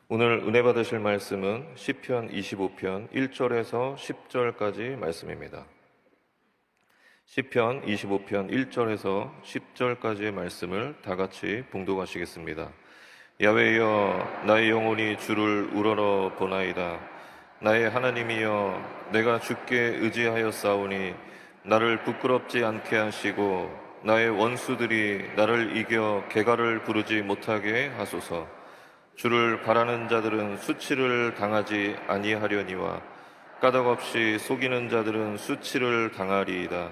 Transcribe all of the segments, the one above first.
오늘 은혜 받으실 말씀은 시편 25편 1절에서 10절까지 말씀입니다. 시편 25편 1절에서 10절까지의 말씀을 다 같이 봉독하시겠습니다. 야훼여, 나의 영혼이 주를 우러러 보나이다. 나의 하나님이여, 내가 주께 의지하였사오니 나를 부끄럽지 않게 하시고 나의 원수들이 나를 이겨 개가를 부르지 못하게 하소서. 주를 바라는 자들은 수치를 당하지 아니하려니와 까닭없이 속이는 자들은 수치를 당하리이다.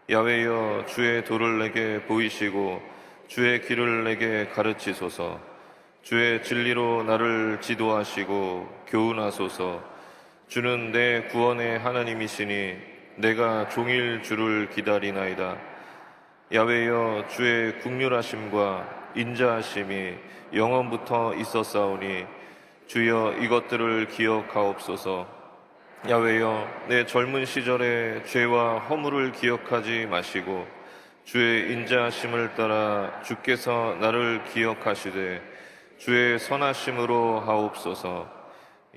야훼여, 주의 도를 내게 보이시고 주의 길을 내게 가르치소서. 주의 진리로 나를 지도하시고 교훈하소서. 주는 내 구원의 하나님이시니 내가 종일 주를 기다리나이다. 야훼여, 주의 긍휼하심과 인자하심이 영원부터 있었사오니 주여 이것들을 기억하옵소서. 야훼여, 내 젊은 시절의 죄와 허물을 기억하지 마시고 주의 인자하심을 따라 주께서 나를 기억하시되 주의 선하심으로 하옵소서.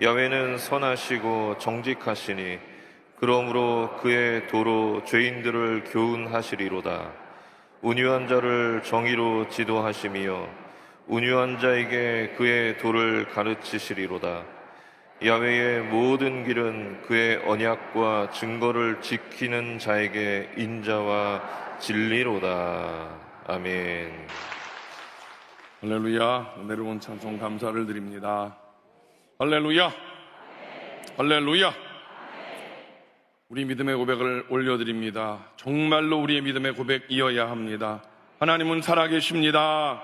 야훼는 선하시고 정직하시니 그러므로 그의 도로 죄인들을 교훈하시리로다. 온유한 자를 정의로 지도하시며 온유한 자에게 그의 도를 가르치시리로다. 야훼의 모든 길은 그의 언약과 증거를 지키는 자에게 인자와 진리로다. 아멘. 할렐루야. 은혜를 온 찬송 감사를 드립니다. 할렐루야. 할렐루야. 우리 믿음의 고백을 올려드립니다. 정말로 우리의 믿음의 고백이어야 합니다. 하나님은 살아계십니다.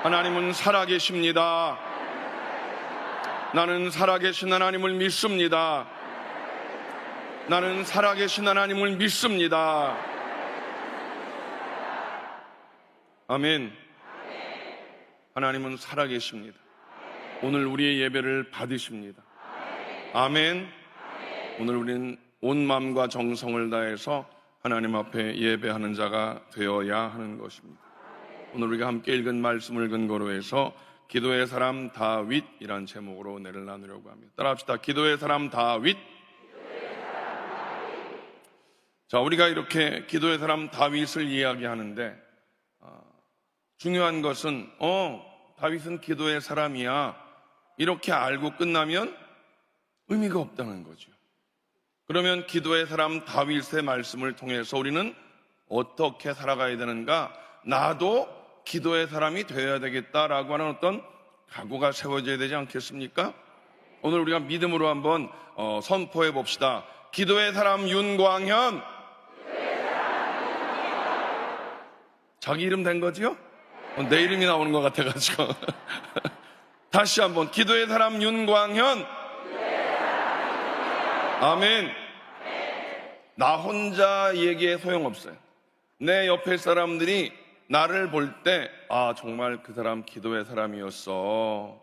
하나님은 살아계십니다. 나는 살아계신 하나님을 믿습니다. 나는 살아계신 하나님을 믿습니다. 아멘. 하나님은 살아계십니다. 오늘 우리의 예배를 받으십니다. 아멘. 오늘 우리는 온 마음과 정성을 다해서 하나님 앞에 예배하는 자가 되어야 하는 것입니다. 오늘 우리가 함께 읽은 말씀을 근거로 해서 기도의 사람 다윗이란 제목으로 은혜를 나누려고 합니다. 따라합시다. 기도의 사람 다윗. 자, 우리가 이렇게 기도의 사람 다윗을 이야기하는데 중요한 것은 다윗은 기도의 사람이야 이렇게 알고 끝나면 의미가 없다는 거죠. 그러면 기도의 사람 다윗의 말씀을 통해서 우리는 어떻게 살아가야 되는가? 나도 기도의 사람이 되어야 되겠다라고 하는 어떤 각오가 세워져야 되지 않겠습니까? 오늘 우리가 믿음으로 한번 선포해 봅시다. 기도의 사람 윤광현. 자기 이름 된 거지요? 내 이름이 나오는 것 같아가지고 다시 한번 기도의 사람 윤광현. 아멘. 나 혼자 얘기해 소용없어요. 내 옆에 사람들이 나를 볼 때 정말 그 사람 기도의 사람이었어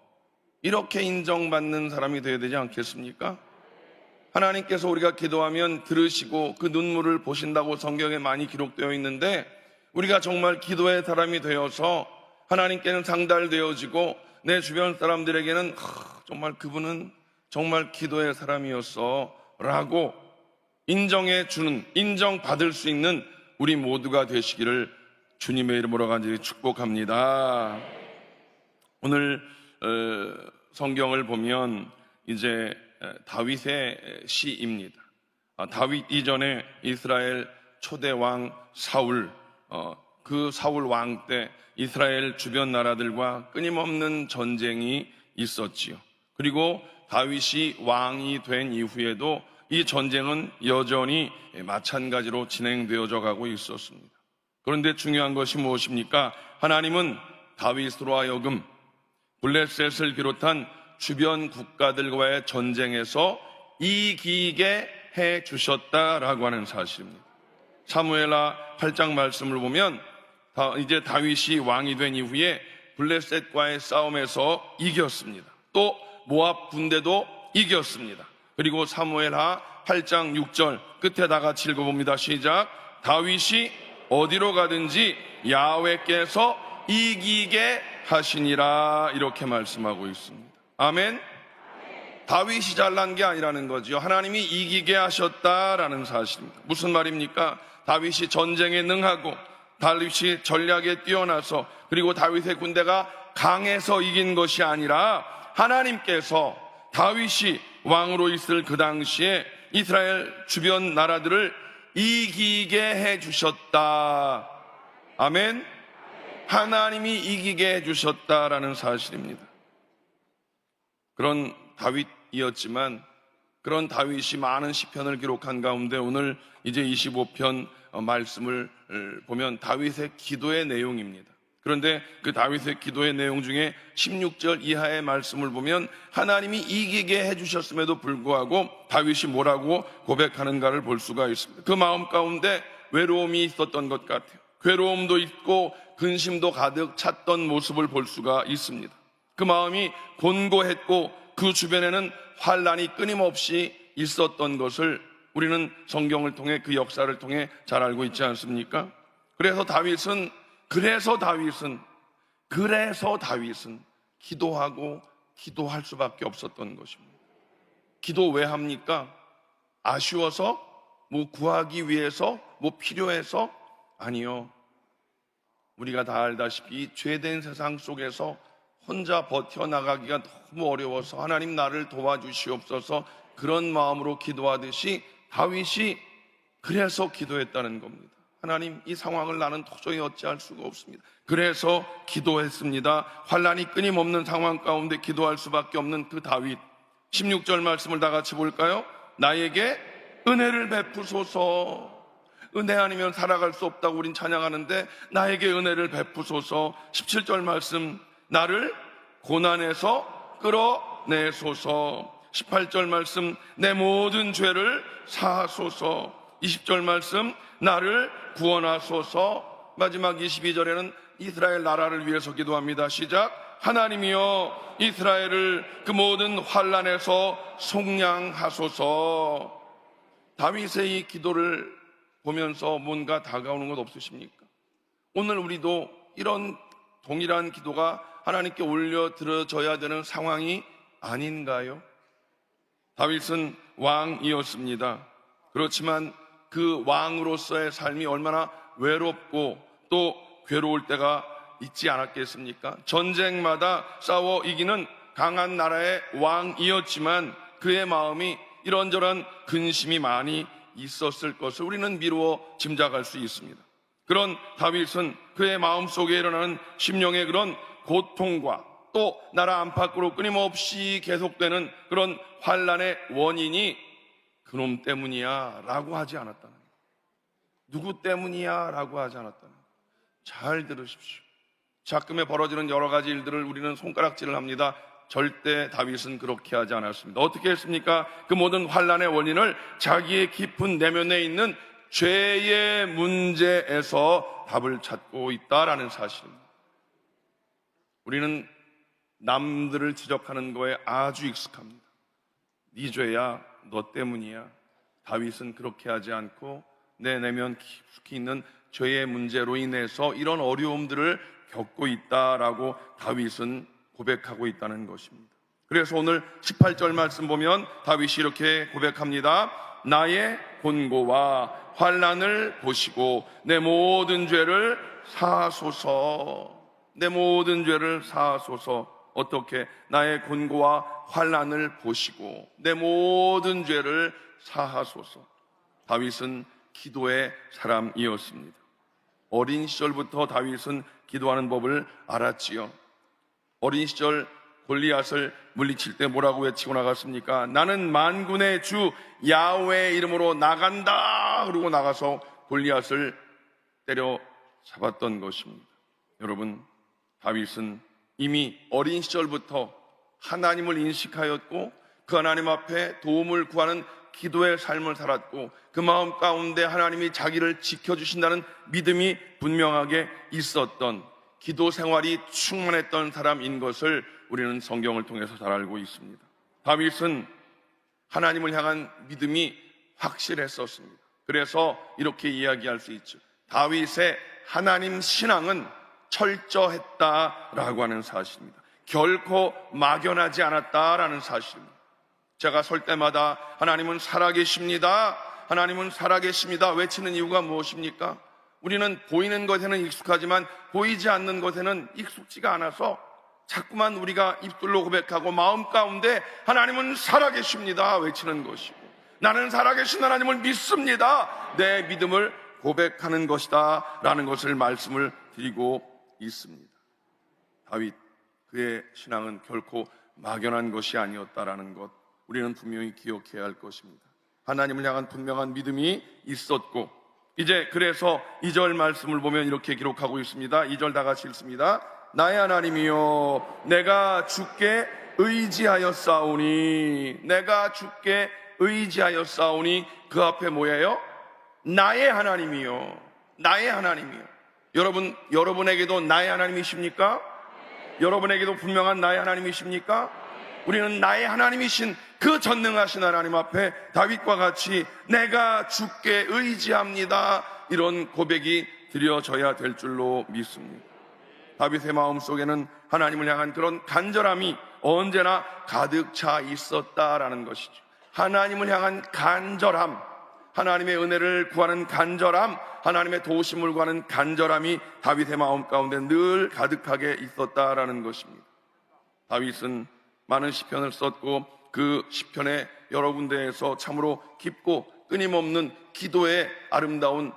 이렇게 인정받는 사람이 되어야 되지 않겠습니까? 하나님께서 우리가 기도하면 들으시고 그 눈물을 보신다고 성경에 많이 기록되어 있는데 우리가 정말 기도의 사람이 되어서 하나님께는 상달되어지고 내 주변 사람들에게는 정말 그분은 정말 기도의 사람이었어 라고 인정해주는, 인정받을 수 있는 우리 모두가 되시기를 주님의 이름으로 간절히 축복합니다. 오늘 성경을 보면 이제 다윗의 시입니다. 다윗 이전에 이스라엘 초대 왕 사울, 그 사울 왕 때 이스라엘 주변 나라들과 끊임없는 전쟁이 있었지요. 그리고 다윗이 왕이 된 이후에도 이 전쟁은 여전히 마찬가지로 진행되어져 가고 있었습니다. 그런데 중요한 것이 무엇입니까? 하나님은 다윗으로 하여금 블레셋을 비롯한 주변 국가들과의 전쟁에서 이기게 해 주셨다라고 하는 사실입니다. 사무엘하 8장 말씀을 보면 이제 다윗이 왕이 된 이후에 블레셋과의 싸움에서 이겼습니다. 또 모압 군대도 이겼습니다. 그리고 사무엘하 8장 6절 끝에 다 같이 읽어봅니다. 시작. 다윗이 어디로 가든지 야훼께서 이기게 하시니라 이렇게 말씀하고 있습니다. 아멘. 다윗이 잘난 게 아니라는 거죠. 하나님이 이기게 하셨다라는 사실입니다. 무슨 말입니까? 다윗이 전쟁에 능하고 다윗이 전략에 뛰어나서 그리고 다윗의 군대가 강해서 이긴 것이 아니라 하나님께서 다윗이 왕으로 있을 그 당시에 이스라엘 주변 나라들을 이기게 해주셨다. 아멘. 하나님이 이기게 해주셨다라는 사실입니다. 그런 다윗이었지만 그런 다윗이 많은 시편을 기록한 가운데 오늘 이제 25편 말씀을 보면 다윗의 기도의 내용입니다. 그런데 그 다윗의 기도의 내용 중에 16절 이하의 말씀을 보면 하나님이 이기게 해주셨음에도 불구하고 다윗이 뭐라고 고백하는가를 볼 수가 있습니다. 그 마음 가운데 외로움이 있었던 것 같아요. 괴로움도 있고 근심도 가득 찼던 모습을 볼 수가 있습니다. 그 마음이 곤고했고 그 주변에는 환란이 끊임없이 있었던 것을 우리는 성경을 통해 그 역사를 통해 잘 알고 있지 않습니까? 그래서 다윗은 기도하고 기도할 수밖에 없었던 것입니다. 기도 왜 합니까? 아쉬워서? 뭐 구하기 위해서? 뭐 필요해서? 아니요. 우리가 다 알다시피 죄된 세상 속에서 혼자 버텨나가기가 너무 어려워서 하나님 나를 도와주시옵소서 그런 마음으로 기도하듯이 다윗이 그래서 기도했다는 겁니다. 하나님 이 상황을 나는 도저히 어찌할 수가 없습니다. 그래서 기도했습니다. 환란이 끊임없는 상황 가운데 기도할 수밖에 없는 그 다윗 16절 말씀을 다 같이 볼까요? 나에게 은혜를 베푸소서. 은혜 아니면 살아갈 수 없다고 우린 찬양하는데 나에게 은혜를 베푸소서. 17절 말씀 나를 고난에서 끌어내소서. 18절 말씀 내 모든 죄를 사하소서. 20절 말씀 나를 구원하소서. 마지막 22절에는 이스라엘 나라를 위해서 기도합니다. 시작. 하나님이여 이스라엘을 그 모든 환난에서 속량하소서. 다윗의 이 기도를 보면서 뭔가 다가오는 것 없으십니까? 오늘 우리도 이런 동일한 기도가 하나님께 올려드려져야 되는 상황이 아닌가요? 다윗은 왕이었습니다. 그렇지만 그 왕으로서의 삶이 얼마나 외롭고 또 괴로울 때가 있지 않았겠습니까? 전쟁마다 싸워 이기는 강한 나라의 왕이었지만 그의 마음이 이런저런 근심이 많이 있었을 것을 우리는 미루어 짐작할 수 있습니다. 그런 다윗은 그의 마음속에 일어나는 심령의 그런 고통과 또 나라 안팎으로 끊임없이 계속되는 그런 환란의 원인이 그놈 때문이야 라고 하지 않았다는 거예요. 누구 때문이야 라고 하지 않았다는 거예요. 잘 들으십시오. 작금에 벌어지는 여러 가지 일들을 우리는 손가락질을 합니다. 절대 다윗은 그렇게 하지 않았습니다. 어떻게 했습니까? 그 모든 환란의 원인을 자기의 깊은 내면에 있는 죄의 문제에서 답을 찾고 있다라는 사실입니다. 우리는 남들을 지적하는 거에 아주 익숙합니다. 네 죄야, 너 때문이야. 다윗은 그렇게 하지 않고 내 내면 깊숙이 있는 죄의 문제로 인해서 이런 어려움들을 겪고 있다라고 다윗은 고백하고 있다는 것입니다. 그래서 오늘 18절 말씀 보면 다윗이 이렇게 고백합니다. 나의 곤고와 환난을 보시고 내 모든 죄를 사하소서. 내 모든 죄를 사하소서. 어떻게? 나의 곤고와 환난을 보시고 내 모든 죄를 사하소서. 다윗은 기도의 사람이었습니다. 어린 시절부터 다윗은 기도하는 법을 알았지요. 어린 시절 골리앗을 물리칠 때 뭐라고 외치고 나갔습니까? 나는 만군의 주 야훼의 이름으로 나간다. 그러고 나가서 골리앗을 때려 잡았던 것입니다. 여러분, 다윗은 이미 어린 시절부터 하나님을 인식하였고 그 하나님 앞에 도움을 구하는 기도의 삶을 살았고 그 마음 가운데 하나님이 자기를 지켜주신다는 믿음이 분명하게 있었던 기도 생활이 충만했던 사람인 것을 우리는 성경을 통해서 잘 알고 있습니다. 다윗은 하나님을 향한 믿음이 확실했었습니다. 그래서 이렇게 이야기할 수 있죠. 다윗의 하나님 신앙은 철저했다라고 하는 사실입니다. 결코 막연하지 않았다라는 사실입니다. 제가 설 때마다 하나님은 살아계십니다, 하나님은 살아계십니다 외치는 이유가 무엇입니까? 우리는 보이는 것에는 익숙하지만 보이지 않는 것에는 익숙지가 않아서 자꾸만 우리가 입술로 고백하고 마음 가운데 하나님은 살아계십니다 외치는 것이고, 나는 살아계신 하나님을 믿습니다, 내 믿음을 고백하는 것이다 라는 것을 말씀을 드리고 있습니다. 다윗, 그의 신앙은 결코 막연한 것이 아니었다라는 것, 우리는 분명히 기억해야 할 것입니다. 하나님을 향한 분명한 믿음이 있었고, 이제 그래서 2절 말씀을 보면 이렇게 기록하고 있습니다. 2절 다 같이 읽습니다. 나의 하나님이여, 내가 주께 의지하였사오니, 내가 주께 의지하였사오니, 그 앞에 뭐예요? 나의 하나님이요, 나의 하나님이요. 여러분에게도 나의 하나님이십니까? 여러분에게도 분명한 나의 하나님이십니까? 우리는 나의 하나님이신 그 전능하신 하나님 앞에 다윗과 같이 내가 주께 의지합니다, 이런 고백이 드려져야 될 줄로 믿습니다. 다윗의 마음속에는 하나님을 향한 그런 간절함이 언제나 가득 차 있었다라는 것이죠. 하나님을 향한 간절함, 하나님의 은혜를 구하는 간절함, 하나님의 도우심을 구하는 간절함이 다윗의 마음 가운데 늘 가득하게 있었다라는 것입니다. 다윗은 많은 시편을 썼고 그 시편의 여러 군데에서 참으로 깊고 끊임없는 기도의 아름다운,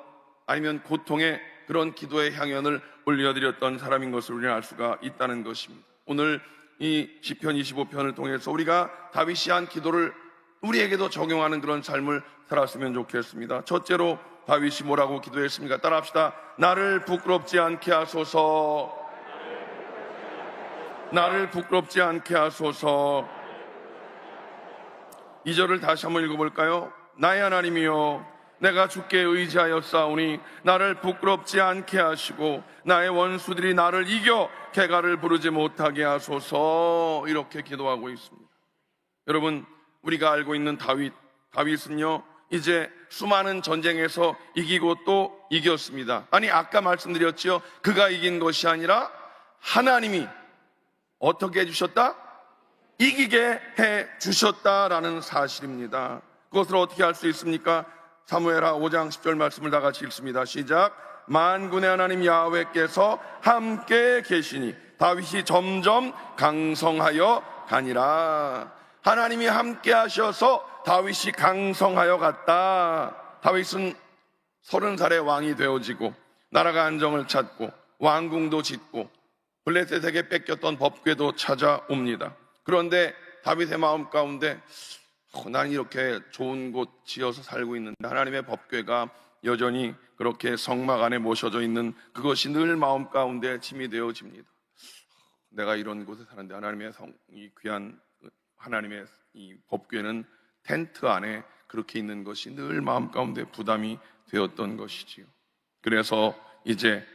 아니면 고통의 그런 기도의 향연을 올려드렸던 사람인 것을 우리는 알 수가 있다는 것입니다. 오늘 이 시편 25편을 통해서 우리가 다윗이 한 기도를 우리에게도 적용하는 그런 삶을 살았으면 좋겠습니다. 첫째로 다윗이 뭐라고 기도했습니까? 따라합시다. 나를 부끄럽지 않게 하소서, 나를 부끄럽지 않게 하소서. 2절을 다시 한번 읽어볼까요? 나의 하나님이여, 내가 주께 의지하였사오니 나를 부끄럽지 않게 하시고 나의 원수들이 나를 이겨 개가를 부르지 못하게 하소서. 이렇게 기도하고 있습니다. 여러분, 우리가 알고 있는 다윗은요, 이제 수많은 전쟁에서 이기고 또 이겼습니다. 아니, 아까 말씀드렸지요, 그가 이긴 것이 아니라 하나님이 어떻게 해주셨다? 이기게 해주셨다라는 사실입니다. 그것을 어떻게 알 수 있습니까? 사무엘하 5장 10절 말씀을 다 같이 읽습니다. 시작. 만군의 하나님 야훼께서 함께 계시니 다윗이 점점 강성하여 가니라. 하나님이 함께 하셔서 다윗이 강성하여 갔다. 다윗은 30살에 왕이 되어지고 나라가 안정을 찾고 왕궁도 짓고 블레셋에게 뺏겼던 법궤도 찾아옵니다. 그런데 다윗의 마음 가운데 난 이렇게 좋은 곳 지어서 살고 있는데 하나님의 법궤가 여전히 그렇게 성막 안에 모셔져 있는 그것이 늘 마음 가운데 짐이 되어집니다. 내가 이런 곳에 사는데 하나님의 이 귀한 하나님의 이 법궤는 텐트 안에 그렇게 있는 것이 늘 마음 가운데 부담이 되었던 것이지요. 그래서 이제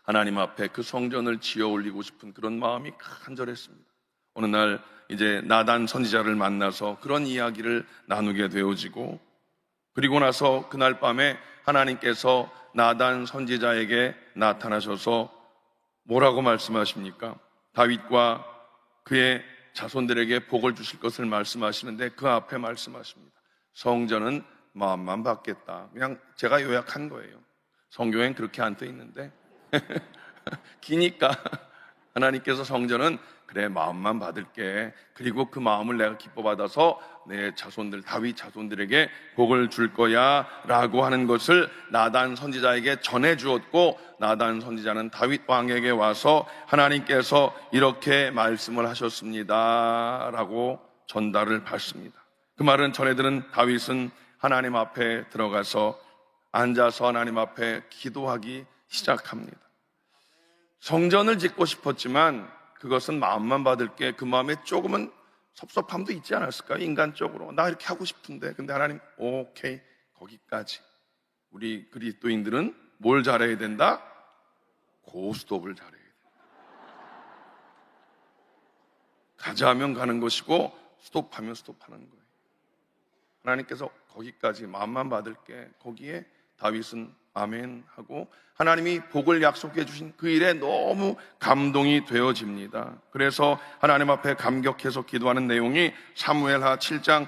하나님 앞에 그 성전을 지어 올리고 싶은 그런 마음이 간절했습니다. 어느 날 이제 나단 선지자를 만나서 그런 이야기를 나누게 되어지고, 그리고 나서 그날 밤에 하나님께서 나단 선지자에게 나타나셔서 뭐라고 말씀하십니까? 다윗과 그의 자손들에게 복을 주실 것을 말씀하시는데 그 앞에 말씀하십니다. 성전은 마음만 받겠다. 그냥 제가 요약한 거예요. 성경엔 그렇게 안 돼 있는데 기니까 하나님께서 성전은 그래 마음만 받을게, 그리고 그 마음을 내가 기뻐 받아서 내 자손들 다윗 자손들에게 복을 줄 거야 라고 하는 것을 나단 선지자에게 전해 주었고, 나단 선지자는 다윗 왕에게 와서 하나님께서 이렇게 말씀을 하셨습니다 라고 전달을 받습니다. 그 말은 전해 들은 다윗은 하나님 앞에 들어가서 앉아서 하나님 앞에 기도하기 시작합니다. 성전을 짓고 싶었지만 그것은 마음만 받을게, 그 마음에 조금은 섭섭함도 있지 않았을까요? 인간적으로 나 이렇게 하고 싶은데, 근데 하나님 오케이, 거기까지. 우리 그리스도인들은 뭘 잘해야 된다? 고스톱을 잘해야 된다. 가자 하면 가는 것이고 스톱하면 스톱하는 거예요. 하나님께서 거기까지 마음만 받을게, 거기에 다윗은 아멘 하고 하나님이 복을 약속해 주신 그 일에 너무 감동이 되어집니다. 그래서 하나님 앞에 감격해서 기도하는 내용이 사무엘하 7장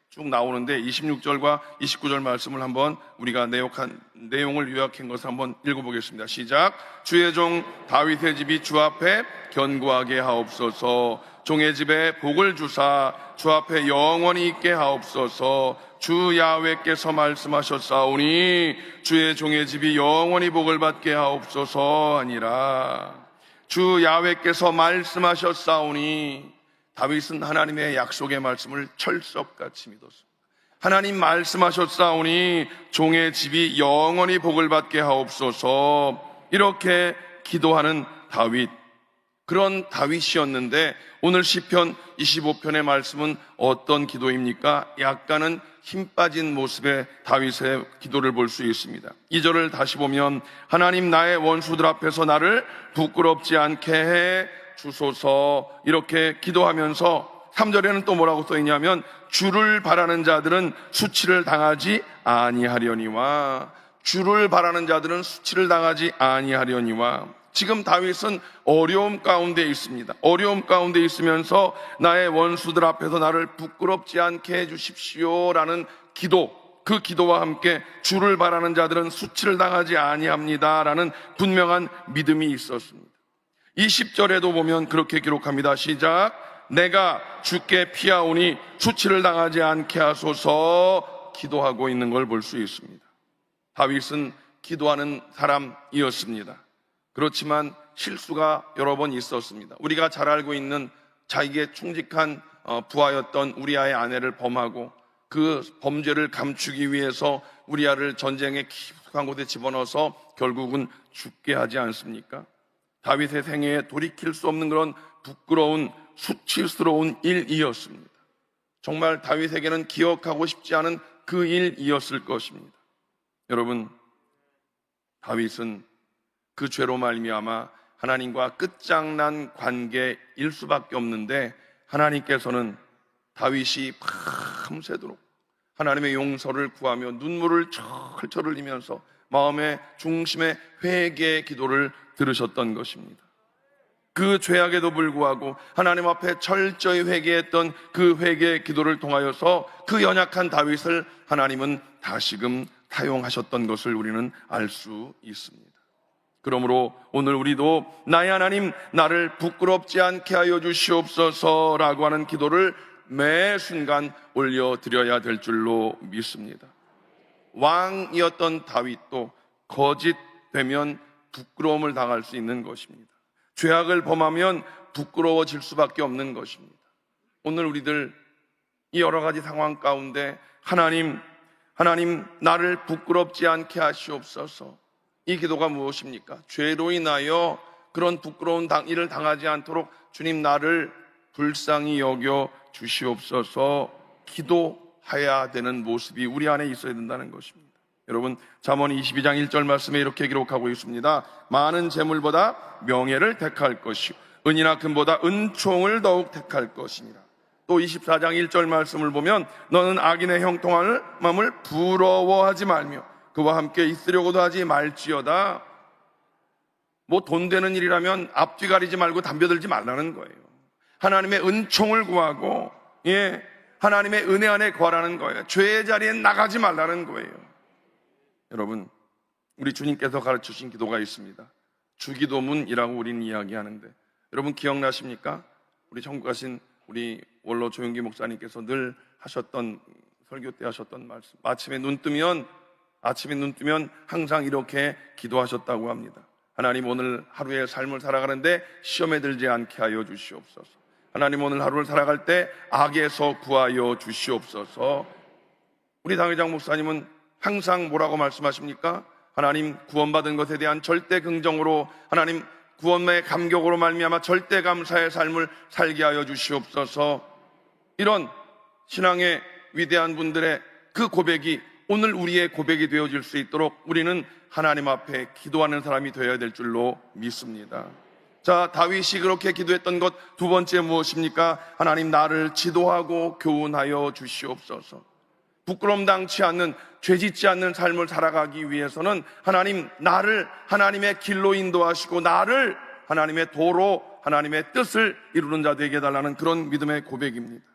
쭉 나오는데 26절과 29절 말씀을 한번 우리가 내용을 요약한 것을 한번 읽어보겠습니다. 시작. 주의 종 다윗의 집이 주 앞에 견고하게 하옵소서. 종의 집에 복을 주사 주 앞에 영원히 있게 하옵소서. 주 야훼께서 말씀하셨사오니 주의 종의 집이 영원히 복을 받게 하옵소서 하니라. 주 야훼께서 말씀하셨사오니 다윗은 하나님의 약속의 말씀을 철석같이 믿었습니다. 하나님 말씀하셨사오니 종의 집이 영원히 복을 받게 하옵소서. 이렇게 기도하는 다윗, 그런 다윗이었는데 오늘 시편 25편의 말씀은 어떤 기도입니까? 약간은 힘 빠진 모습의 다윗의 기도를 볼 수 있습니다. 2절을 다시 보면 하나님 나의 원수들 앞에서 나를 부끄럽지 않게 해 주소서 이렇게 기도하면서 3절에는 또 뭐라고 써 있냐면 주를 바라는 자들은 수치를 당하지 아니하려니와, 주를 바라는 자들은 수치를 당하지 아니하려니와. 지금 다윗은 어려움 가운데 있습니다. 어려움 가운데 있으면서 나의 원수들 앞에서 나를 부끄럽지 않게 해주십시오 라는 기도, 그 기도와 함께 주를 바라는 자들은 수치를 당하지 아니합니다 라는 분명한 믿음이 있었습니다. 20절에도 보면 그렇게 기록합니다. 시작. 내가 주께 피하오니 수치를 당하지 않게 하소서 기도하고 있는 걸 볼 수 있습니다. 다윗은 기도하는 사람이었습니다. 그렇지만 실수가 여러 번 있었습니다. 우리가 잘 알고 있는 자기에게 충직한 부하였던 우리아의 아내를 범하고 그 범죄를 감추기 위해서 우리아를 전쟁의 깊숙한 곳에 집어넣어서 결국은 죽게 하지 않습니까? 다윗의 생애에 돌이킬 수 없는 그런 부끄러운 수치스러운 일이었습니다. 정말 다윗에게는 기억하고 싶지 않은 그 일이었을 것입니다. 여러분, 다윗은 그 죄로 말미암아 하나님과 끝장난 관계일 수밖에 없는데 하나님께서는 다윗이 밤새도록 하나님의 용서를 구하며 눈물을 철철 흘리면서 마음의 중심에 회개의 기도를 들으셨던 것입니다. 그 죄악에도 불구하고 하나님 앞에 철저히 회개했던 그 회개의 기도를 통하여서 그 연약한 다윗을 하나님은 다시금 사용하셨던 것을 우리는 알 수 있습니다. 그러므로 오늘 우리도 나의 하나님 나를 부끄럽지 않게 하여 주시옵소서라고 하는 기도를 매 순간 올려드려야 될 줄로 믿습니다. 왕이었던 다윗도 거짓되면 부끄러움을 당할 수 있는 것입니다. 죄악을 범하면 부끄러워질 수밖에 없는 것입니다. 오늘 우리들 이 여러 가지 상황 가운데 하나님 나를 부끄럽지 않게 하시옵소서. 이 기도가 무엇입니까? 죄로 인하여 그런 부끄러운 일을 당하지 않도록 주님 나를 불쌍히 여겨 주시옵소서 기도해야 되는 모습이 우리 안에 있어야 된다는 것입니다. 여러분, 잠언 22장 1절 말씀에 이렇게 기록하고 있습니다. 많은 재물보다 명예를 택할 것이요 은이나 금보다 은총을 더욱 택할 것이니라. 또 24장 1절 말씀을 보면 너는 악인의 형통함을 마음을 부러워하지 말며 그와 함께 있으려고도 하지 말지어다. 뭐 돈 되는 일이라면 앞뒤 가리지 말고 덤벼들지 말라는 거예요. 하나님의 은총을 구하고 하나님의 은혜 안에 거하라는 거예요. 죄의 자리에 나가지 말라는 거예요. 여러분, 우리 주님께서 가르치신 기도가 있습니다. 주기도문이라고 우리는 이야기하는데 여러분 기억나십니까? 우리 천국 가신 우리 원로 조용기 목사님께서 늘 하셨던 설교 때 하셨던 말씀, 아침에 눈 뜨면 항상 이렇게 기도하셨다고 합니다. 하나님, 오늘 하루의 삶을 살아가는데 시험에 들지 않게 하여 주시옵소서. 하나님, 오늘 하루를 살아갈 때 악에서 구하여 주시옵소서. 우리 당회장 목사님은 항상 뭐라고 말씀하십니까? 하나님, 구원받은 것에 대한 절대 긍정으로, 하나님 구원의 감격으로 말미암아 절대 감사의 삶을 살게 하여 주시옵소서. 이런 신앙의 위대한 분들의 그 고백이 오늘 우리의 고백이 되어질 수 있도록 우리는 하나님 앞에 기도하는 사람이 되어야 될 줄로 믿습니다. 자, 다윗이 그렇게 기도했던 것 두 번째 무엇입니까? 하나님, 나를 지도하고 교훈하여 주시옵소서. 부끄럼 당치 않는, 죄짓지 않는 삶을 살아가기 위해서는 하나님, 나를 하나님의 길로 인도하시고 나를 하나님의 도로, 하나님의 뜻을 이루는 자 되게 해달라는 그런 믿음의 고백입니다.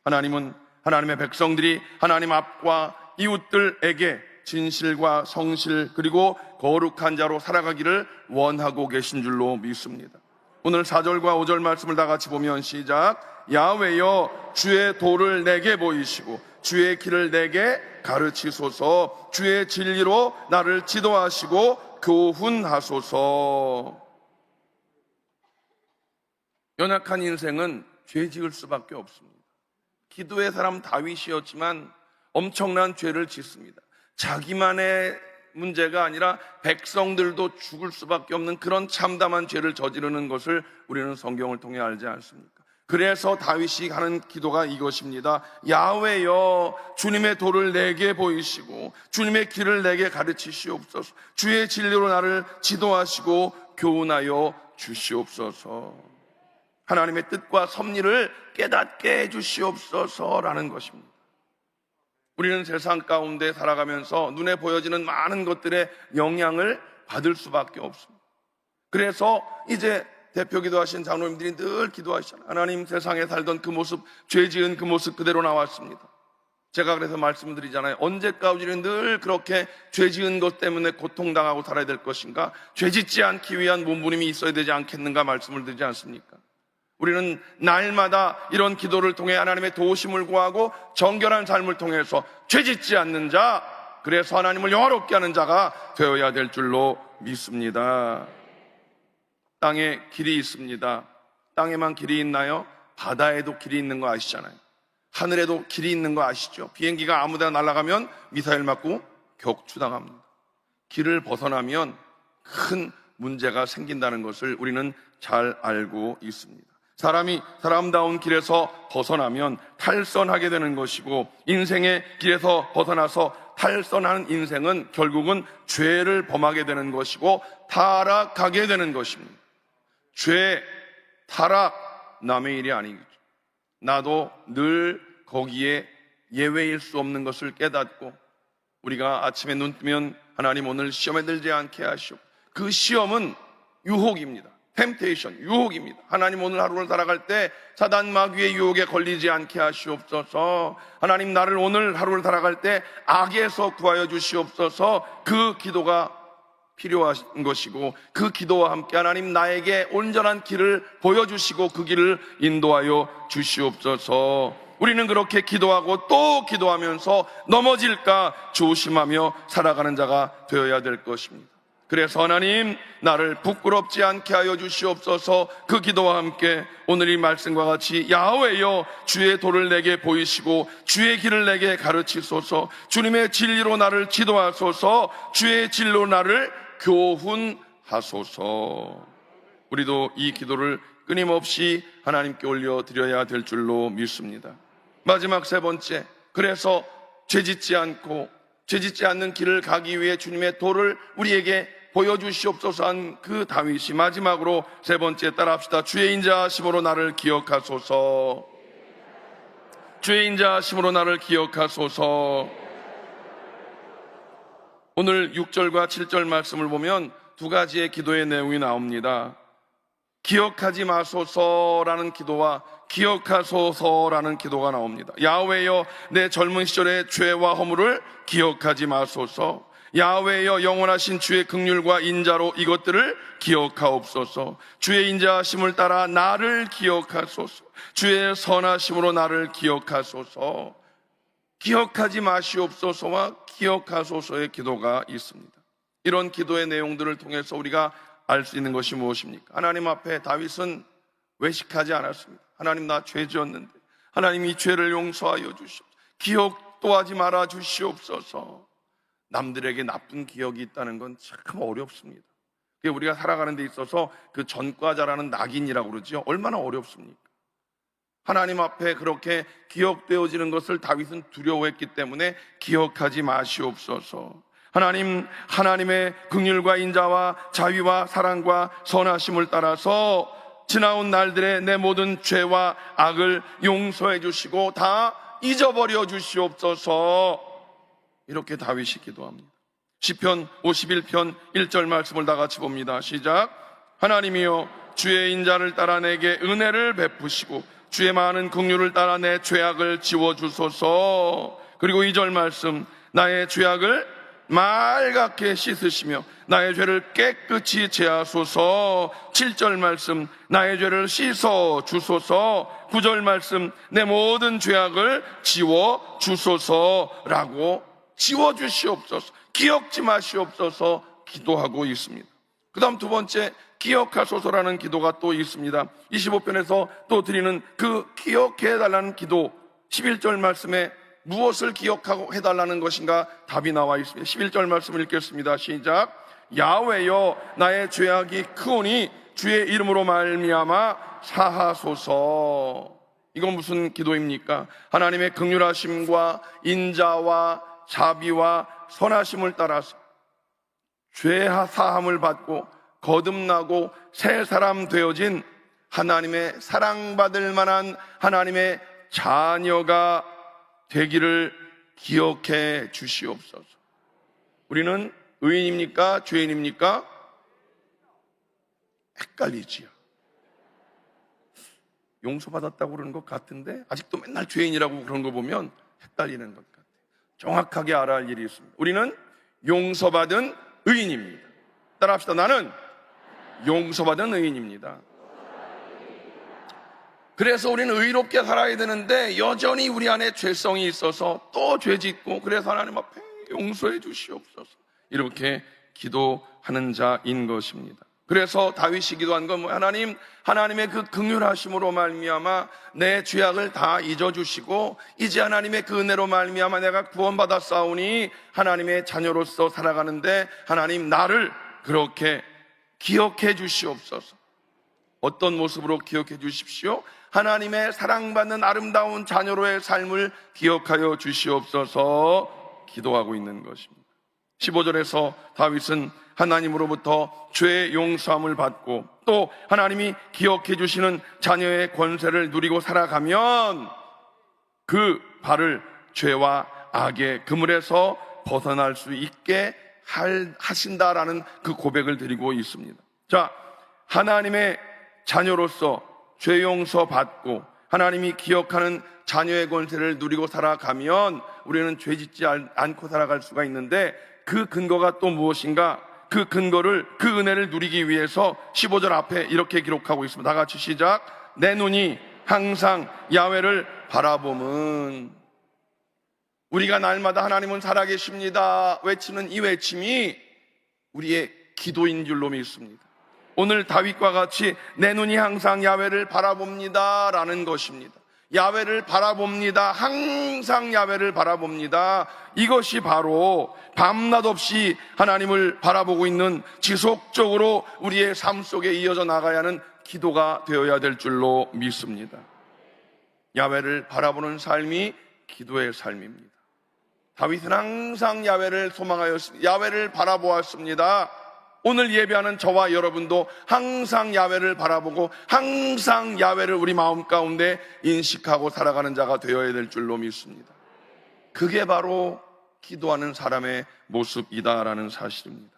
하나님은 하나님의 백성들이 하나님 앞과 이웃들에게 진실과 성실 그리고 거룩한 자로 살아가기를 원하고 계신 줄로 믿습니다. 오늘 4절과 5절 말씀을 다 같이 보면 시작. 야훼여 주의 도를 내게 보이시고 주의 길을 내게 가르치소서. 주의 진리로 나를 지도하시고 교훈하소서. 연약한 인생은 죄 지을 수밖에 없습니다. 기도의 사람 다윗이었지만 엄청난 죄를 짓습니다. 자기만의 문제가 아니라 백성들도 죽을 수밖에 없는 그런 참담한 죄를 저지르는 것을 우리는 성경을 통해 알지 않습니까? 그래서 다윗이 하는 기도가 이것입니다. 야훼여 주님의 도를 내게 보이시고 주님의 길을 내게 가르치시옵소서. 주의 진리로 나를 지도하시고 교훈하여 주시옵소서. 하나님의 뜻과 섭리를 깨닫게 해주시옵소서라는 것입니다. 우리는 세상 가운데 살아가면서 눈에 보여지는 많은 것들의 영향을 받을 수밖에 없습니다. 그래서 이제 대표 기도하신 장로님들이 늘 기도하시잖아요. 하나님, 세상에 살던 그 모습, 죄 지은 그 모습 그대로 나왔습니다. 제가 그래서 말씀드리잖아요. 언제까지 우리는 늘 그렇게 죄 지은 것 때문에 고통당하고 살아야 될 것인가? 죄 짓지 않기 위한 몸부림이 있어야 되지 않겠는가 말씀을 드리지 않습니까? 우리는 날마다 이런 기도를 통해 하나님의 도우심을 구하고 정결한 삶을 통해서 죄짓지 않는 자, 그래서 하나님을 영화롭게 하는 자가 되어야 될 줄로 믿습니다. 땅에 길이 있습니다. 땅에만 길이 있나요? 바다에도 길이 있는 거 아시잖아요. 하늘에도 길이 있는 거 아시죠? 비행기가 아무데나 날아가면 미사일 맞고 격추당합니다. 길을 벗어나면 큰 문제가 생긴다는 것을 우리는 잘 알고 있습니다. 사람이 사람다운 길에서 벗어나면 탈선하게 되는 것이고, 인생의 길에서 벗어나서 탈선하는 인생은 결국은 죄를 범하게 되는 것이고 타락하게 되는 것입니다. 죄, 타락, 남의 일이 아니겠죠. 나도 늘 거기에 예외일 수 없는 것을 깨닫고, 우리가 아침에 눈 뜨면 하나님 오늘 시험에 들지 않게 하시오. 그 시험은 유혹입니다. 템테이션, 유혹입니다. 하나님, 오늘 하루를 살아갈 때 사단 마귀의 유혹에 걸리지 않게 하시옵소서. 하나님, 나를 오늘 하루를 살아갈 때 악에서 구하여 주시옵소서. 그 기도가 필요한 것이고, 그 기도와 함께 하나님, 나에게 온전한 길을 보여주시고 그 길을 인도하여 주시옵소서. 우리는 그렇게 기도하고 또 기도하면서 넘어질까 조심하며 살아가는 자가 되어야 될 것입니다. 그래서 하나님, 나를 부끄럽지 않게 하여 주시옵소서. 그 기도와 함께 오늘 이 말씀과 같이 야훼여 주의 도를 내게 보이시고 주의 길을 내게 가르치소서. 주님의 진리로 나를 지도하소서. 주의 진리로 나를 교훈하소서. 우리도 이 기도를 끊임없이 하나님께 올려드려야 될 줄로 믿습니다. 마지막 세 번째, 그래서 죄짓지 않고 죄짓지 않는 길을 가기 위해 주님의 도를 우리에게 보여주시옵소서 한 그 다윗이 마지막으로 세 번째 따라합시다. 주의 인자하심으로 나를 기억하소서. 주의 인자하심으로 나를 기억하소서. 오늘 6절과 7절 말씀을 보면 두 가지의 기도의 내용이 나옵니다. 기억하지 마소서라는 기도와 기억하소서라는 기도가 나옵니다. 야훼여 내 젊은 시절의 죄와 허물을 기억하지 마소서. 야훼여 영원하신 주의 긍휼과 인자로 이것들을 기억하옵소서. 주의 인자하심을 따라 나를 기억하소서. 주의 선하심으로 나를 기억하소서. 기억하지 마시옵소서와 기억하소서의 기도가 있습니다. 이런 기도의 내용들을 통해서 우리가 알 수 있는 것이 무엇입니까? 하나님 앞에 다윗은 외식하지 않았습니다. 하나님, 나 죄 지었는데 하나님 이 죄를 용서하여 주시옵소서. 기억도 하지 말아 주시옵소서. 남들에게 나쁜 기억이 있다는 건 참 어렵습니다. 우리가 살아가는 데 있어서 그 전과자라는 낙인이라고 그러죠. 얼마나 어렵습니까? 하나님 앞에 그렇게 기억되어지는 것을 다윗은 두려워했기 때문에 기억하지 마시옵소서. 하나님, 하나님의 긍휼과 인자와 자비와 사랑과 선하심을 따라서 지나온 날들의 내 모든 죄와 악을 용서해 주시고 다 잊어버려 주시옵소서. 이렇게 다윗이 기도합니다. 시편 51편 1절 말씀을 다 같이 봅니다. 시작. 하나님이여 주의 인자를 따라 내게 은혜를 베푸시고 주의 많은 긍휼을 따라 내 죄악을 지워주소서. 그리고 2절 말씀, 나의 죄악을 맑게 씻으시며 나의 죄를 깨끗이 제하소서. 7절 말씀, 나의 죄를 씻어 주소서. 9절 말씀, 내 모든 죄악을 지워 주소서라고 지워 주시옵소서, 기억지 마시옵소서 기도하고 있습니다. 그 다음 두 번째, 기억하소서라는 기도가 또 있습니다. 25편에서 또 드리는 그 기억해달라는 기도, 11절 말씀에 무엇을 기억하고 해달라는 것인가 답이 나와 있습니다. 11절 말씀을 읽겠습니다. 시작. 야훼여 나의 죄악이 크오니 주의 이름으로 말미암아 사하소서. 이건 무슨 기도입니까? 하나님의 긍휼하심과 인자와 자비와 선하심을 따라서 죄 사함을 받고 거듭나고 새 사람 되어진 하나님의 사랑받을 만한 하나님의 자녀가 되기를 기억해 주시옵소서. 우리는 의인입니까? 죄인입니까? 헷갈리지요. 용서받았다고 그러는 것 같은데 아직도 맨날 죄인이라고 그런 거 보면 헷갈리는 것 같아요. 정확하게 알아야 할 일이 있습니다. 우리는 용서받은 의인입니다. 따라합시다. 나는 용서받은 의인입니다. 그래서 우리는 의롭게 살아야 되는데 여전히 우리 안에 죄성이 있어서 또 죄짓고, 그래서 하나님 앞에 용서해 주시옵소서 이렇게 기도하는 자인 것입니다. 그래서 다윗이 기도한 건 하나님의 그 긍휼하심으로 말미암아 내 죄악을 다 잊어주시고 이제 하나님의 그 은혜로 말미암아 내가 구원받았사오니 하나님의 자녀로서 살아가는데 하나님 나를 그렇게 기억해 주시옵소서. 어떤 모습으로 기억해 주십시오? 하나님의 사랑받는 아름다운 자녀로의 삶을 기억하여 주시옵소서 기도하고 있는 것입니다. 15절에서 다윗은 하나님으로부터 죄의 용서함을 받고 또 하나님이 기억해 주시는 자녀의 권세를 누리고 살아가면 그 발을 죄와 악의 그물에서 벗어날 수 있게 하신다라는 그 고백을 드리고 있습니다. 자, 하나님의 자녀로서 죄 용서 받고 하나님이 기억하는 자녀의 권세를 누리고 살아가면 우리는 죄짓지 않고 살아갈 수가 있는데 그 근거가 또 무엇인가? 그 근거를, 그 은혜를 누리기 위해서 15절 앞에 이렇게 기록하고 있습니다. 다 같이 시작. 내 눈이 항상 야훼를 바라봄은. 우리가 날마다 하나님은 살아계십니다 외치는 이 외침이 우리의 기도인 줄로 믿습니다. 오늘 다윗과 같이 내 눈이 항상 야훼를 바라봅니다 라는 것입니다. 야훼를 바라봅니다. 항상 야훼를 바라봅니다. 이것이 바로 밤낮 없이 하나님을 바라보고 있는, 지속적으로 우리의 삶 속에 이어져 나가야 하는 기도가 되어야 될 줄로 믿습니다. 야훼를 바라보는 삶이 기도의 삶입니다. 다윗은 항상 야훼를 소망하였습니다. 야훼를 바라보았습니다. 오늘 예배하는 저와 여러분도 항상 야훼를 바라보고 항상 야훼를 우리 마음 가운데 인식하고 살아가는 자가 되어야 될 줄로 믿습니다. 그게 바로 기도하는 사람의 모습이다라는 사실입니다.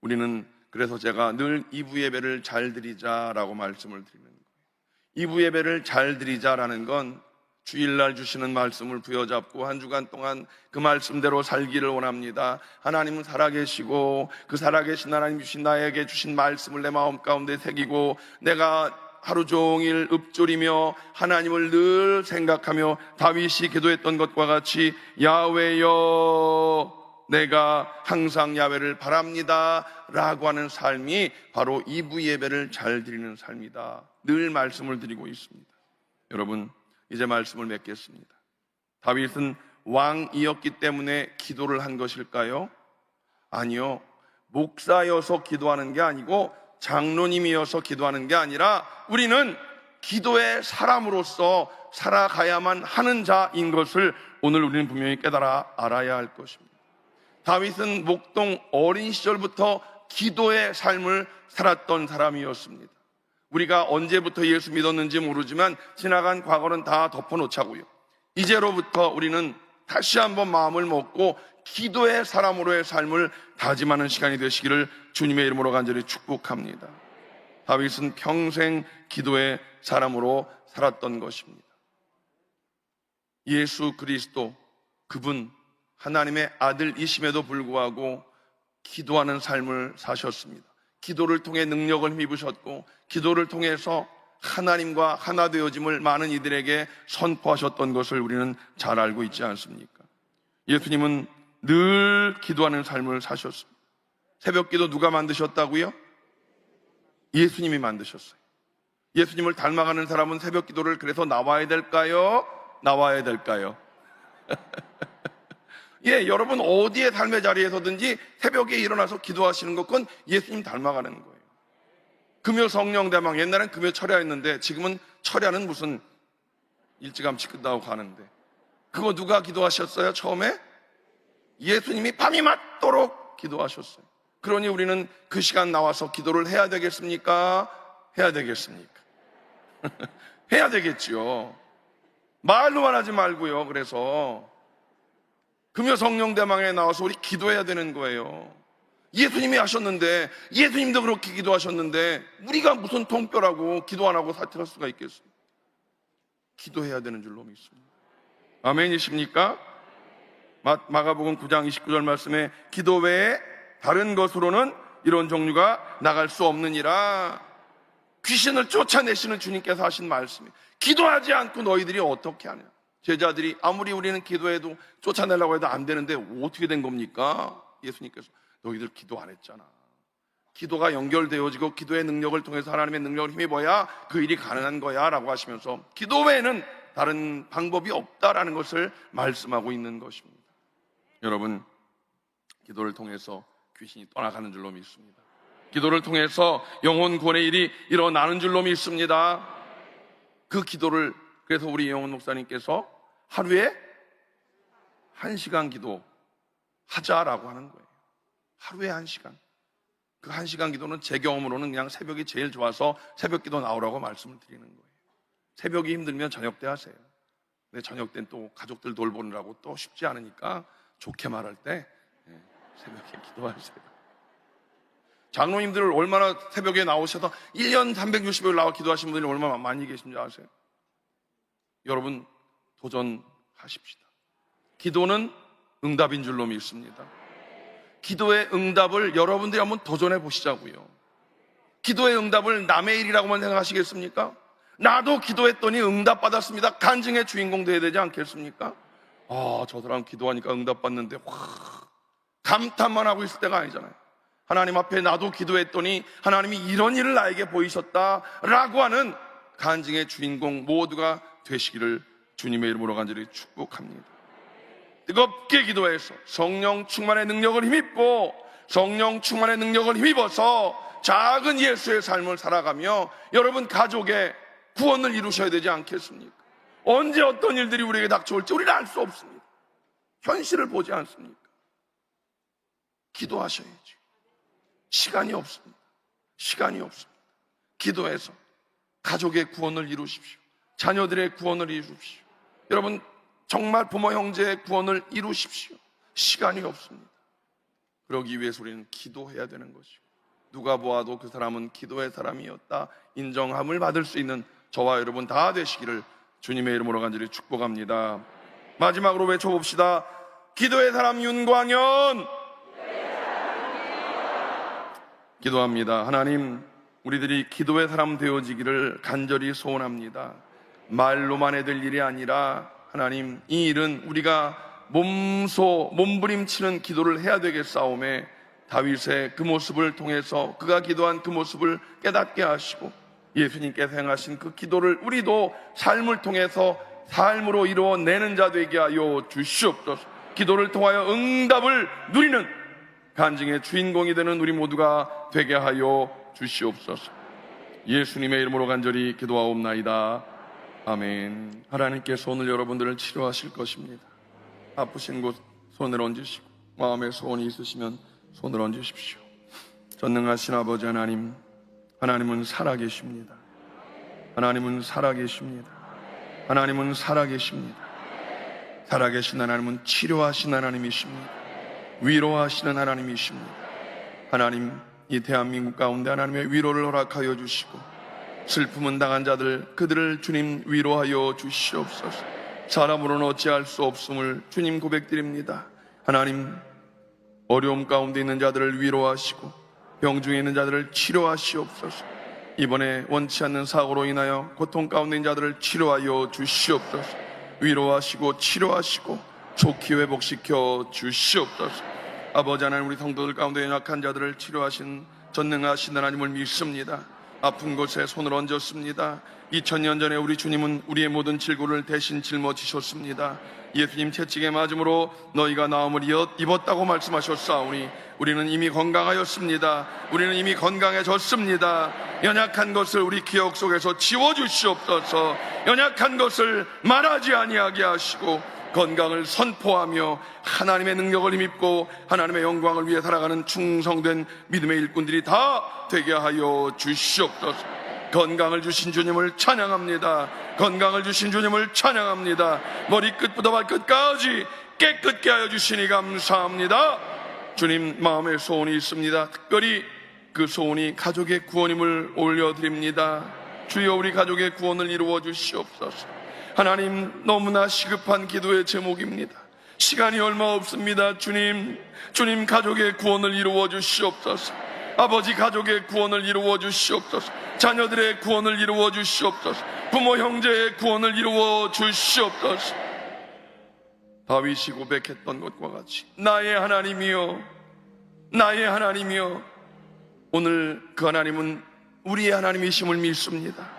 우리는 그래서 제가 늘 2부 예배를 잘 드리자라고 말씀을 드리는 거예요. 2부 예배를 잘 드리자라는 건 주일날 주시는 말씀을 부여잡고 한 주간 동안 그 말씀대로 살기를 원합니다. 하나님은 살아계시고 그 살아계신 하나님 주신 나에게 주신 말씀을 내 마음 가운데 새기고 내가 하루 종일 읊조리며 하나님을 늘 생각하며 다윗이 기도했던 것과 같이 야훼여 내가 항상 야훼를 바랍니다 라고 하는 삶이 바로 2부 예배를 잘 드리는 삶이다. 늘 말씀을 드리고 있습니다. 여러분, 이제 말씀을 맺겠습니다. 다윗은 왕이었기 때문에 기도를 한 것일까요? 아니요. 목사여서 기도하는 게 아니고 장로님이어서 기도하는 게 아니라 우리는 기도의 사람으로서 살아가야만 하는 자인 것을 오늘 우리는 분명히 깨달아 알아야 할 것입니다. 다윗은 목동 어린 시절부터 기도의 삶을 살았던 사람이었습니다. 우리가 언제부터 예수 믿었는지 모르지만 지나간 과거는 다 덮어놓자고요. 이제로부터 우리는 다시 한번 마음을 먹고 기도의 사람으로의 삶을 다짐하는 시간이 되시기를 주님의 이름으로 간절히 축복합니다. 다윗은 평생 기도의 사람으로 살았던 것입니다. 예수 그리스도, 그분 하나님의 아들이심에도 불구하고 기도하는 삶을 사셨습니다. 기도를 통해 능력을 힘입으셨고 기도를 통해서 하나님과 하나 되어짐을 많은 이들에게 선포하셨던 것을 우리는 잘 알고 있지 않습니까? 예수님은 늘 기도하는 삶을 사셨습니다. 새벽 기도 누가 만드셨다고요? 예수님이 만드셨어요. 예수님을 닮아가는 사람은 새벽 기도를 그래서 나와야 될까요? 나와야 될까요? 예, 여러분 어디에 삶의 자리에서든지 새벽에 일어나서 기도하시는 것, 그건 예수님 닮아가는 거예요. 금요 성령대망, 옛날엔 금요 철야였는데 지금은 철야는 무슨 일찌감치 끝나고 가는데, 그거 누가 기도하셨어요? 처음에? 예수님이 밤이 맞도록 기도하셨어요. 그러니 우리는 그 시간 나와서 기도를 해야 되겠습니까? 해야 되겠습니까? 해야 되겠지요. 말로만 하지 말고요. 그래서 금요 성령대망에 나와서 우리 기도해야 되는 거예요. 예수님이 하셨는데, 예수님도 그렇게 기도하셨는데 우리가 무슨 통뼈라고 기도 안 하고 사퇴할 수가 있겠습니까? 기도해야 되는 줄로 믿습니다. 아멘이십니까? 마가복음 9장 29절 말씀에 기도 외에 다른 것으로는 이런 종류가 나갈 수 없느니라. 귀신을 쫓아내시는 주님께서 하신 말씀이에요. 기도하지 않고 너희들이 어떻게 하냐. 제자들이 아무리 우리는 기도해도 쫓아내려고 해도 안 되는데 어떻게 된 겁니까? 예수님께서 너희들 기도 안 했잖아. 기도가 연결되어지고 기도의 능력을 통해서 하나님의 능력을 힘입어야 그 일이 가능한 거야 라고 하시면서 기도 외에는 다른 방법이 없다라는 것을 말씀하고 있는 것입니다. 여러분, 기도를 통해서 귀신이 떠나가는 줄로 믿습니다. 기도를 통해서 영혼 구원의 일이 일어나는 줄로 믿습니다. 그 기도를 그래서 우리 영혼 목사님께서 하루에 1시간 기도 하자라고 하는 거예요. 하루에 1시간. 그 1시간 기도는 제 경험으로는 그냥 새벽이 제일 좋아서 새벽 기도 나오라고 말씀을 드리는 거예요. 새벽이 힘들면 저녁 때 하세요. 근데 저녁 때는 또 가족들 돌보느라고 또 쉽지 않으니까 좋게 말할 때 새벽에 기도하세요. 장로님들 얼마나 새벽에 나오셔서 1년 360일 나와 기도하신 분들이 얼마나 많이 계신지 아세요? 여러분 도전하십시다. 기도는 응답인 줄로 믿습니다. 기도의 응답을 여러분들이 한번 도전해 보시자고요. 기도의 응답을 남의 일이라고만 생각하시겠습니까? 나도 기도했더니 응답받았습니다. 간증의 주인공 되어야 되지 않겠습니까? 저 사람 기도하니까 응답받는데 감탄만 하고 있을 때가 아니잖아요. 하나님 앞에 나도 기도했더니 하나님이 이런 일을 나에게 보이셨다라고 하는 간증의 주인공 모두가 되시기를 주님의 이름으로 간절히 축복합니다. 뜨겁게 기도해서 성령 충만의 능력을 힘입고 성령 충만의 능력을 힘입어서 작은 예수의 삶을 살아가며 여러분 가족의 구원을 이루셔야 되지 않겠습니까? 언제 어떤 일들이 우리에게 닥쳐올지 우리는 알 수 없습니다. 현실을 보지 않습니까? 기도하셔야지. 시간이 없습니다. 시간이 없습니다. 기도해서 가족의 구원을 이루십시오. 자녀들의 구원을 이루십시오. 여러분 정말 부모 형제의 구원을 이루십시오. 시간이 없습니다. 그러기 위해서 우리는 기도해야 되는 것이고 누가 보아도 그 사람은 기도의 사람이었다 인정함을 받을 수 있는 저와 여러분 다 되시기를 주님의 이름으로 간절히 축복합니다. 마지막으로 외쳐봅시다. 기도의 사람 윤광현. 기도합니다. 하나님, 우리들이 기도의 사람 되어지기를 간절히 소원합니다. 말로만 해될 일이 아니라 하나님, 이 일은 우리가 몸부림치는 기도를 해야 되겠사오매 다윗의 그 모습을 통해서 그가 기도한 그 모습을 깨닫게 하시고 예수님께서 행하신 그 기도를 우리도 삶을 통해서 삶으로 이루어내는 자 되게 하여 주시옵소서. 기도를 통하여 응답을 누리는 간증의 주인공이 되는 우리 모두가 되게 하여 주시옵소서. 예수님의 이름으로 간절히 기도하옵나이다. 아멘. 하나님께서 오늘 여러분들을 치료하실 것입니다. 아프신 곳 손을 얹으시고 마음에 소원이 있으시면 손을 얹으십시오. 전능하신 아버지 하나님, 하나님은 살아계십니다. 하나님은 살아계십니다. 하나님은 살아계십니다. 살아계신 하나님은 치료하신 하나님이십니다. 위로하시는 하나님이십니다. 하나님, 이 대한민국 가운데 하나님의 위로를 허락하여 주시고 슬픔은 당한 자들, 그들을 주님 위로하여 주시옵소서. 사람으로는 어찌할 수 없음을 주님 고백드립니다. 하나님, 어려움 가운데 있는 자들을 위로하시고 병 중에 있는 자들을 치료하시옵소서. 이번에 원치 않는 사고로 인하여 고통 가운데 있는 자들을 치료하여 주시옵소서. 위로하시고 치료하시고 좋게 회복시켜 주시옵소서. 아버지 하나님, 우리 성도들 가운데 연약한 자들을 치료하신 전능하신 하나님을 믿습니다. 아픈 곳에 손을 얹었습니다. 2000년 전에 우리 주님은 우리의 모든 질고를 대신 짊어지셨습니다. 예수님 채찍에 맞음으로 너희가 나음을 입었다고 말씀하셨사오니 우리는 이미 건강하였습니다. 우리는 이미 건강해졌습니다. 연약한 것을 우리 기억 속에서 지워주시옵소서. 연약한 것을 말하지 아니하게 하시고 건강을 선포하며 하나님의 능력을 힘입고 하나님의 영광을 위해 살아가는 충성된 믿음의 일꾼들이 다 되게 하여 주시옵소서. 건강을 주신 주님을 찬양합니다. 건강을 주신 주님을 찬양합니다. 머리끝부터 발끝까지 깨끗게 하여 주시니 감사합니다. 주님, 마음의 소원이 있습니다. 특별히 그 소원이 가족의 구원임을 올려드립니다. 주여, 우리 가족의 구원을 이루어 주시옵소서. 하나님, 너무나 시급한 기도의 제목입니다. 시간이 얼마 없습니다. 주님, 가족의 구원을 이루어 주시옵소서. 아버지, 가족의 구원을 이루어 주시옵소서. 자녀들의 구원을 이루어 주시옵소서. 부모 형제의 구원을 이루어 주시옵소서. 다윗이 고백했던 것과 같이 나의 하나님이여, 나의 하나님이여. 오늘 그 하나님은 우리의 하나님이심을 믿습니다.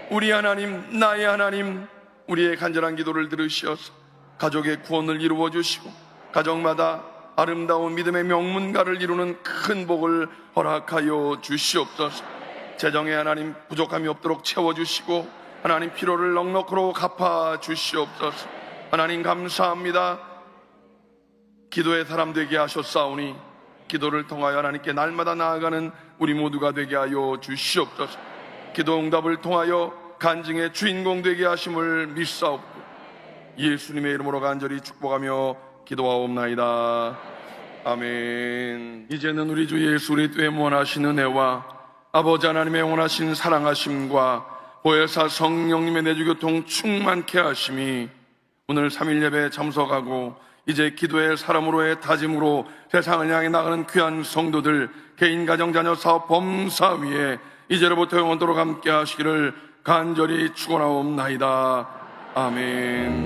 우리 하나님, 나의 하나님, 우리의 간절한 기도를 들으시어서 가족의 구원을 이루어 주시고 가정마다 아름다운 믿음의 명문가를 이루는 큰 복을 허락하여 주시옵소서. 재정의 하나님, 부족함이 없도록 채워주시고 하나님, 피로를 넉넉으로 갚아 주시옵소서. 하나님, 감사합니다. 기도의 사람 되게 하셨사오니 기도를 통하여 하나님께 날마다 나아가는 우리 모두가 되게 하여 주시옵소서. 기도 응답을 통하여 간증의 주인공 되게 하심을 믿사옵고 예수님의 이름으로 간절히 축복하며 기도하옵나이다. 아멘. 이제는 우리 주 예수 그리스도의 무한하신 은혜와 아버지 하나님의 영원하신 사랑하심과 보혜사 성령님의 내주교통 충만케 하심이 오늘 3일 예배에 참석하고 이제 기도의 사람으로의 다짐으로 세상을 향해 나가는 귀한 성도들, 개인, 가정, 자녀, 사업, 범사 위에 이제로부터 영원토록 함께 하시기를 간절히 축원하옵나이다. 아멘.